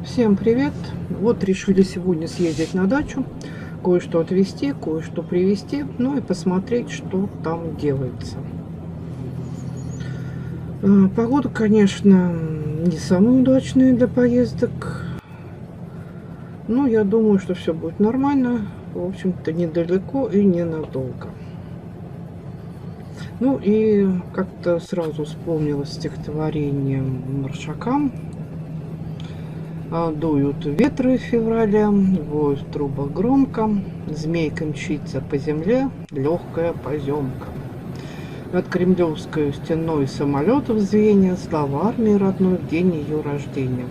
Всем привет! Вот решили сегодня съездить на дачу, кое-что отвезти, кое-что привезти, ну и посмотреть, что там делается. Погода, конечно, не самая удачная для поездок, но я думаю, что все будет нормально. В общем-то, недалеко и ненадолго. Ну и как-то сразу вспомнилось стихотворение Маршака. Дуют ветры февраля, воют в трубах громко, змейка мчится по земле, легкая поземка. Над Кремлевской стеной самолетов звенья, слава армии родной в день ее рождения.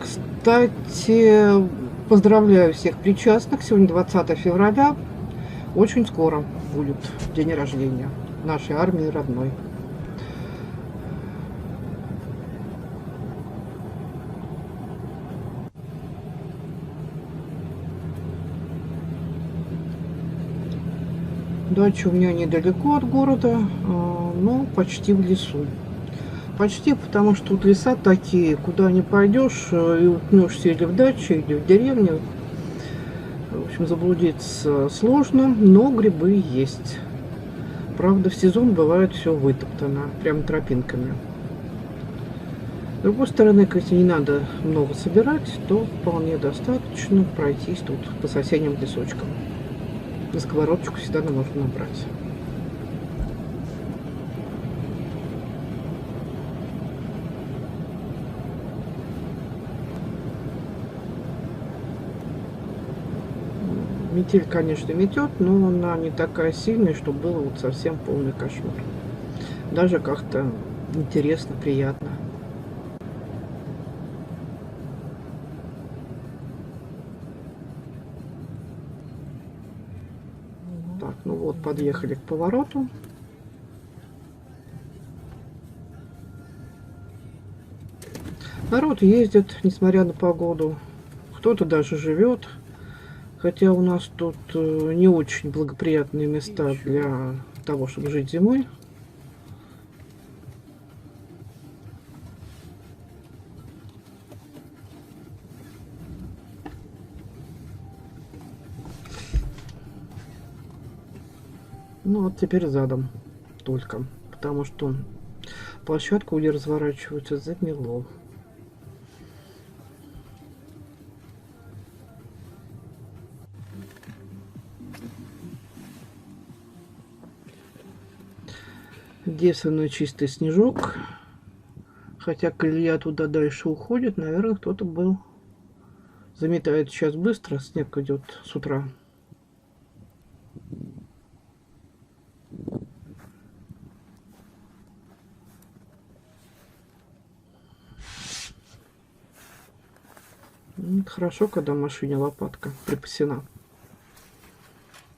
Кстати, поздравляю всех причастных. Сегодня 20 февраля. Очень скоро будет день рождения нашей армии родной. Дача у меня недалеко от города, но почти в лесу. Почти, потому что тут леса такие, куда не пойдешь и уткнешься или в даче, или в деревне. В общем, заблудиться сложно, но грибы есть. Правда, в сезон бывает все вытоптано, прям тропинками. С другой стороны, если не надо много собирать, то вполне достаточно пройтись тут по соседним лесочкам. На сковородочку всегда можно набрать. Метель, конечно, метет, но она не такая сильная, чтобы было вот совсем полный кошмар. Даже как-то интересно, приятно. Так, ну вот, подъехали к повороту. Народ ездит, несмотря на погоду. Кто-то даже живет. Хотя у нас тут не очень благоприятные места для того, чтобы жить зимой. Ну вот теперь задом только. Потому что площадку, где разворачиваются, замело. Девственно чистый снежок. Хотя колея туда дальше уходит, наверное, кто-то был. Заметает сейчас быстро, снег идет с утра. Хорошо, когда в машине лопатка припасена.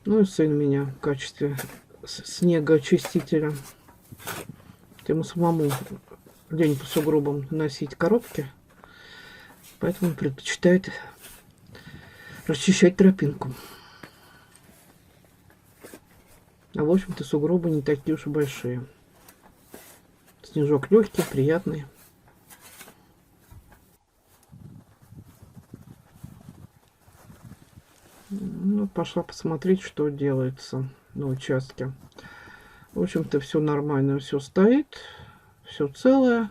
Ну и сын меня в качестве снегоочистителя. Ему самому лень по сугробам носить коробки. Поэтому он предпочитает расчищать тропинку. А в общем-то сугробы не такие уж и большие. Снежок легкий, приятный. Ну, пошла посмотреть, что делается на участке. В общем-то, все нормально, все стоит, все целое.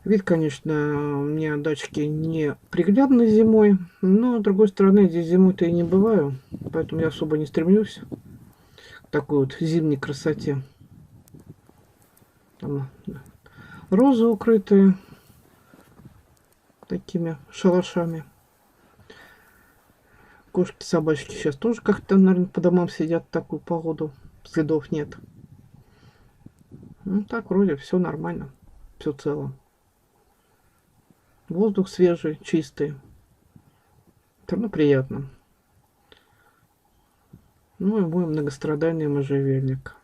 Вид, конечно, у меня дачки не приглядны зимой, но, с другой стороны, здесь зимой-то и не бываю, поэтому я особо не стремлюсь к такой вот зимней красоте. Там розы укрытые такими шалашами. Кошки, собачки сейчас тоже как-то, наверное, по домам сидят в такую погоду. Следов нет. Ну, так вроде все нормально, все цело. Воздух свежий, чистый. Все равно приятно. Ну и мой многострадальный можжевельник.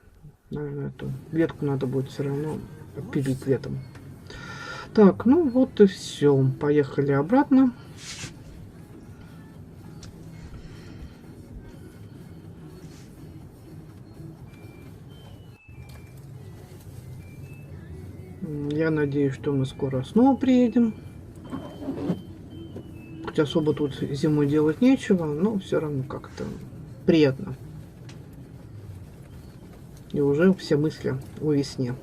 Наверное, эту ветку надо будет все равно отпилить летом. Так, ну вот и все. Поехали обратно. Я надеюсь, что мы скоро снова приедем. хоть особо тут зимой делать нечего, но все равно как-то приятно. И уже все мысли о весне.